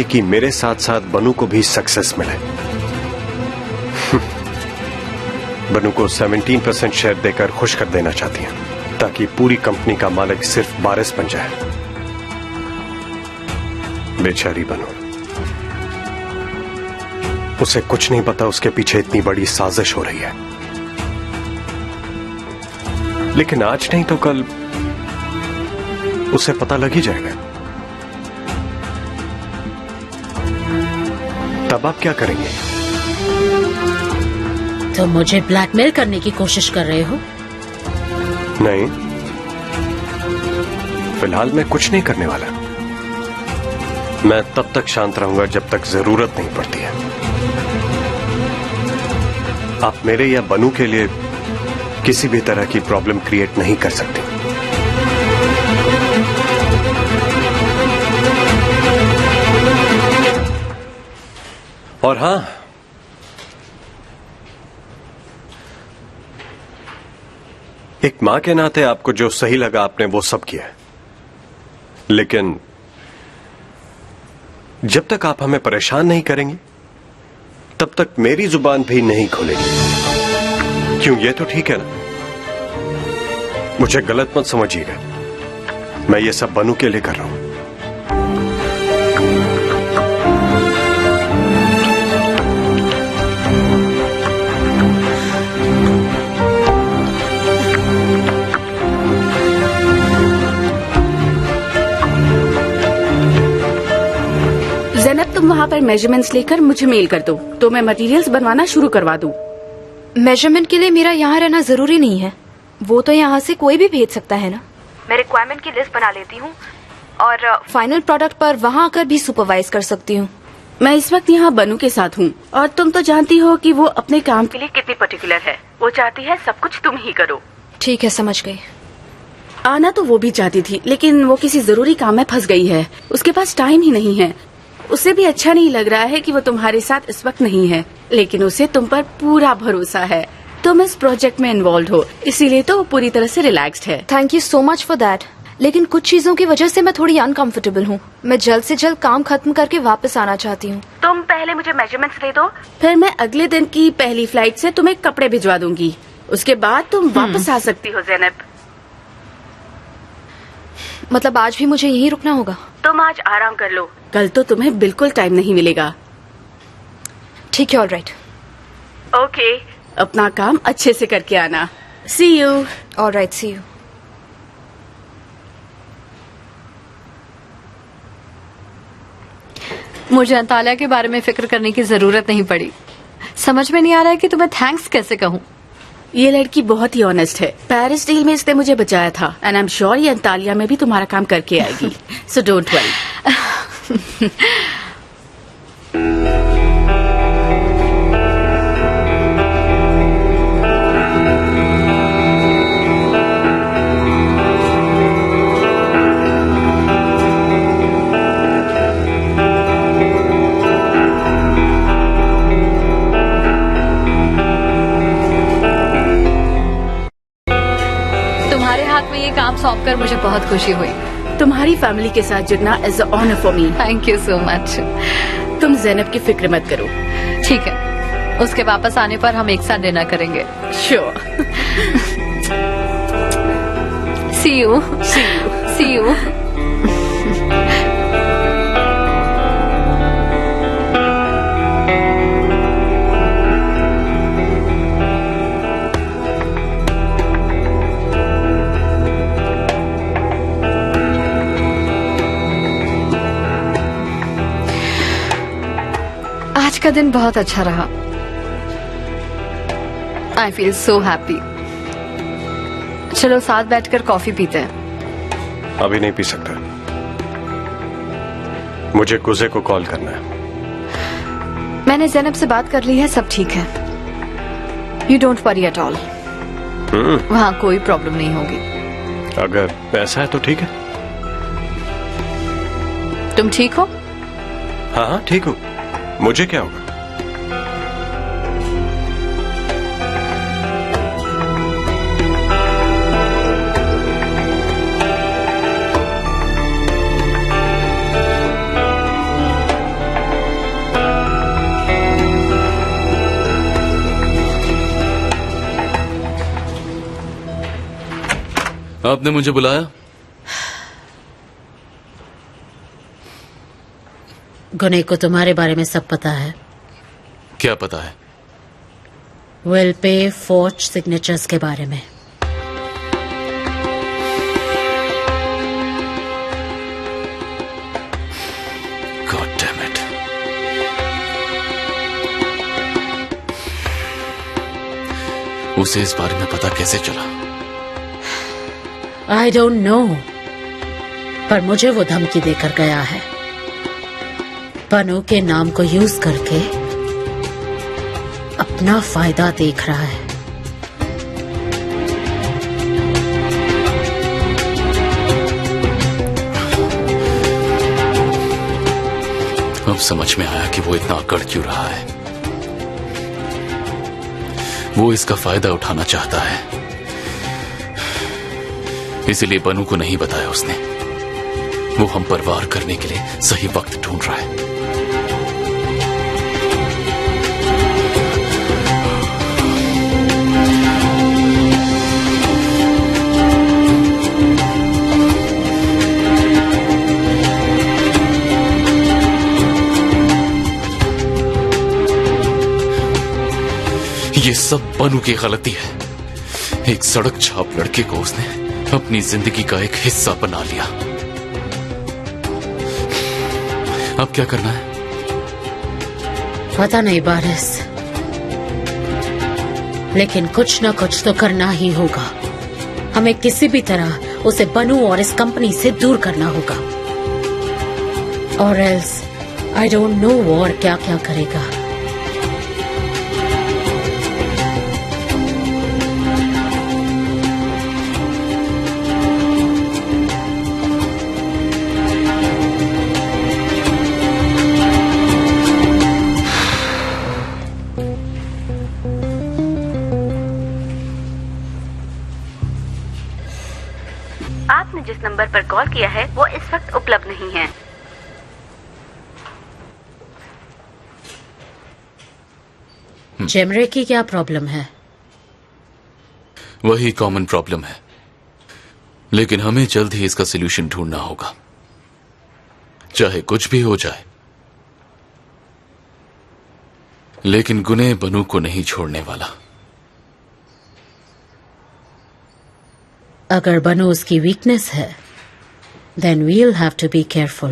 कि मेरे साथ साथ बनू को भी सक्सेस मिले। बनू को 17% शेयर देकर खुश कर देना चाहती हैं, ताकि पूरी कंपनी का मालिक सिर्फ वारिस बन जाए। बेचारी बनू, उसे कुछ नहीं पता उसके पीछे इतनी बड़ी साजिश हो रही है। लेकिन आज नहीं तो कल उसे पता लग ही जाएगा। तब आप क्या करेंगे? तो मुझे ब्लैकमेल करने की कोशिश कर रहे हो? नहीं, फिलहाल मैं कुछ नहीं करने वाला। मैं तब तक शांत रहूंगा जब तक जरूरत नहीं पड़ती है। आप मेरे या बनू के लिए किसी भी तरह की प्रॉब्लम क्रिएट नहीं कर सकते। और हां, एक मां के नाते आपको जो सही लगा आपने वो सब किया, लेकिन जब तक आप हमें परेशान नहीं करेंगे तब तक मेरी जुबान भी नहीं खोलेगी। क्यों, ये तो ठीक है ना? मुझे गलत मत समझिएगा, मैं ये सब बनू के लिए कर रहा हूं। ज़ैनब, तुम वहाँ पर मेजरमेंट्स लेकर मुझे मेल कर दो तो मैं मटेरियल्स बनवाना शुरू करवा दूं। मेजरमेंट के लिए मेरा यहाँ रहना जरूरी नहीं है, वो तो यहाँ से कोई भी भेज सकता है ना। मैं रिक्वायरमेंट की लिस्ट बना लेती हूँ और फाइनल प्रोडक्ट पर वहाँ आकर भी सुपरवाइज कर सकती हूँ। मैं इस वक्त यहाँ बनू के साथ हूँ और तुम तो जानती हो कि वो अपने काम के लिए कितनी पर्टिकुलर है। वो चाहती है सब कुछ तुम ही करो। ठीक है, समझ गई। आना तो वो भी चाहती थी, लेकिन वो किसी जरूरी काम में फंस गई है। उसके पास टाइम ही नहीं है। उसे भी अच्छा नहीं लग रहा है कि वो तुम्हारे साथ इस वक्त नहीं है, लेकिन उसे तुम पर पूरा भरोसा है। तुम इस प्रोजेक्ट में इन्वॉल्व हो, इसीलिए तो वो पूरी तरह से रिलैक्स्ड है। Thank you so much for that. लेकिन कुछ चीजों की वजह से मैं थोड़ी अनकंफर्टेबल हूँ। मैं जल्द से जल्द काम खत्म करके वापस आना चाहती हूँ। तुम पहले मुझे मेजरमेंट्स दे दो, फिर मैं अगले दिन की पहली फ्लाइट से तुम्हें कपड़े भिजवा दूंगी। उसके बाद तुम वापस आ सकती हो ज़ैनब। मतलब आज भी मुझे यहीं रुकना होगा? तुम आज आराम कर लो, कल तो तुम्हें बिल्कुल टाइम नहीं मिलेगा। ठीक है, ऑलराइट। ओके, अपना काम अच्छे से करके आना। See you. Alright, see you. मुझे अंतालिया के बारे में फिक्र करने की जरूरत नहीं पड़ी। समझ में नहीं आ रहा है कि तुम्हें थैंक्स कैसे कहूँ। ये लड़की बहुत ही ऑनेस्ट है। पेरिस डील में इसने मुझे बचाया था एंड आई एम श्योर ये अंतालिया में भी तुम्हारा काम करके आएगी। So don't worry. काम सौंप कर मुझे बहुत खुशी हुई। तुम्हारी फैमिली के साथ जुड़ना is a honour for me. Thank you so much. तुम ज़ैनब की फिक्र मत करो। ठीक है, उसके वापस आने पर हम एक साथ डिनर करेंगे। Sure. See you. See you. See you. आज का दिन बहुत अच्छा रहा। I feel so happy. चलो साथ बैठकर कॉफी पीते हैं। अभी नहीं पी सकता, मुझे गुज़े को कॉल करना है। मैंने ज़ैनब से बात कर ली है, सब ठीक है। You don't worry at all. वहाँ कोई प्रॉब्लम नहीं होगी। अगर ऐसा है तो ठीक है। तुम ठीक हो? हाँ हाँ ठीक हूँ, मुझे क्या होगा। आपने मुझे बुलाया? गुने को तुम्हारे बारे में सब पता है। क्या पता है? विल पे फोर्ज सिग्नेचर्स के बारे में। God damn it. उसे इस बारे में पता कैसे चला? आई डोंट नो, पर मुझे वो धमकी देकर गया है। बनु के नाम को यूज करके अपना फायदा देख रहा है। अब समझ में आया कि वो इतना अकड़ क्यों रहा है। वो इसका फायदा उठाना चाहता है, इसीलिए बनु को नहीं बताया उसने। वो हम पर वार करने के लिए सही वक्त ढूंढ रहा है। ये सब बनु की गलती है। एक सड़क छाप लड़के को उसने अपनी जिंदगी का एक हिस्सा बना लिया। अब क्या करना है? पता नहीं बारिश, लेकिन कुछ न कुछ तो करना ही होगा। हमें किसी भी तरह उसे बनु और इस कंपनी से दूर करना होगा, और एल्स आई डोंट नो वो और क्या क्या करेगा। आपने जिस नंबर पर कॉल किया है वो इस वक्त उपलब्ध नहीं है। जेमरे की क्या प्रॉब्लम है? वही कॉमन प्रॉब्लम है, लेकिन हमें जल्द ही इसका सलूशन ढूंढना होगा, चाहे कुछ भी हो जाए। लेकिन गुने बनु को नहीं छोड़ने वाला। अगर बनु उसकी वीकनेस है, then we'll have to be careful.